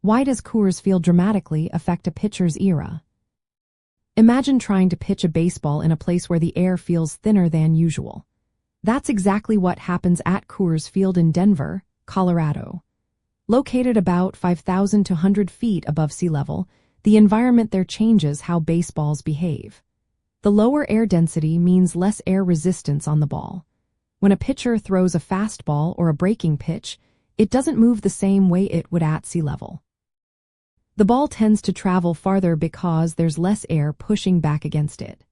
Why does Coors Field dramatically affect a pitcher's era? Imagine trying to pitch a baseball in a place where the air feels thinner than usual. That's exactly what happens at Coors Field in Denver, Colorado. Located about 5,000 to 100 feet above sea level, the environment there changes how baseballs behave. The lower air density means less air resistance on the ball. When a pitcher throws a fastball or a breaking pitch, it doesn't move the same way it would at sea level. The ball tends to travel farther because there's less air pushing back against it.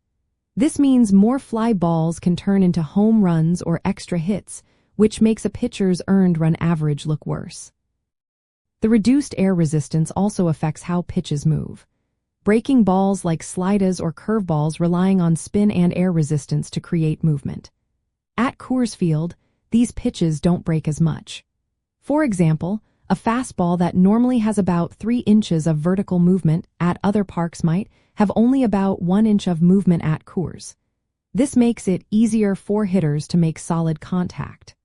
This means more fly balls can turn into home runs or extra hits, which makes a pitcher's earned run average look worse. The reduced air resistance also affects how pitches move. Breaking balls like sliders or curveballs relying on spin and air resistance to create movement. At Coors Field, these pitches don't break as much. For example, a fastball that normally has about 3 inches of vertical movement at other parks might have only about 1 inch of movement at Coors. This makes it easier for hitters to make solid contact.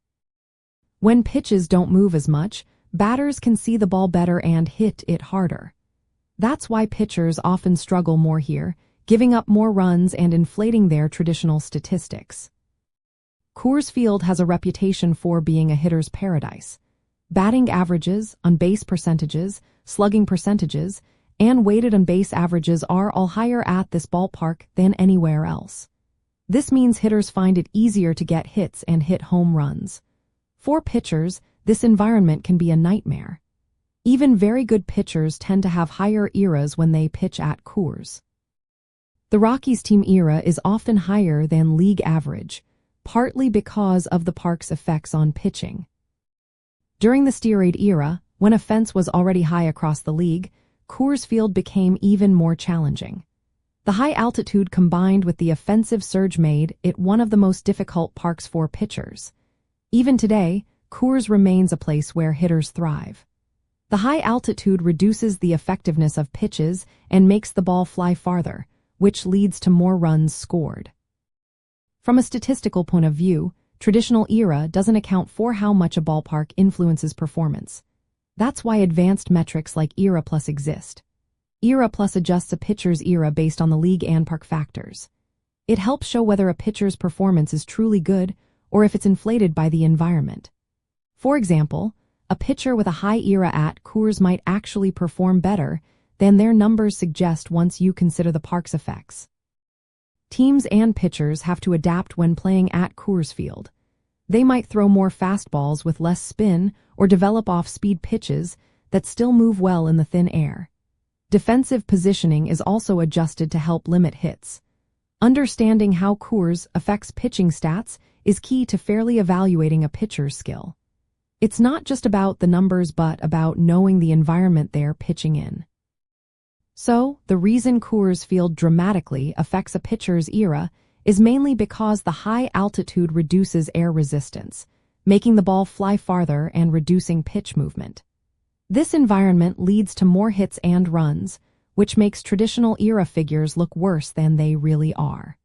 When pitches don't move as much, batters can see the ball better and hit it harder. That's why pitchers often struggle more here, giving up more runs and inflating their traditional statistics. Coors Field has a reputation for being a hitter's paradise. Batting averages, on-base percentages, slugging percentages, and weighted on-base averages are all higher at this ballpark than anywhere else. This means hitters find it easier to get hits and hit home runs. For pitchers, this environment can be a nightmare. Even very good pitchers tend to have higher eras when they pitch at Coors. The Rockies team era is often higher than league average, partly because of the park's effects on pitching. During the steroid era, when offense was already high across the league, Coors Field became even more challenging. The high altitude combined with the offensive surge made it one of the most difficult parks for pitchers. Even today, Coors remains a place where hitters thrive. The high altitude reduces the effectiveness of pitches and makes the ball fly farther, which leads to more runs scored. From a statistical point of view, traditional era doesn't account for how much a ballpark influences performance. That's why advanced metrics like ERA Plus exist. ERA Plus adjusts a pitcher's ERA based on the league and park factors. It helps show whether a pitcher's performance is truly good or if it's inflated by the environment. For example, a pitcher with a high ERA at Coors might actually perform better than their numbers suggest once you consider the park's effects. Teams and pitchers have to adapt when playing at Coors Field. They might throw more fastballs with less spin or develop off-speed pitches that still move well in the thin air. Defensive positioning is also adjusted to help limit hits. Understanding how Coors affects pitching stats is key to fairly evaluating a pitcher's skill. It's not just about the numbers but about knowing the environment they're pitching in. So, the reason Coors Field dramatically affects a pitcher's era is mainly because the high altitude reduces air resistance, making the ball fly farther and reducing pitch movement. This environment leads to more hits and runs, which makes traditional era figures look worse than they really are.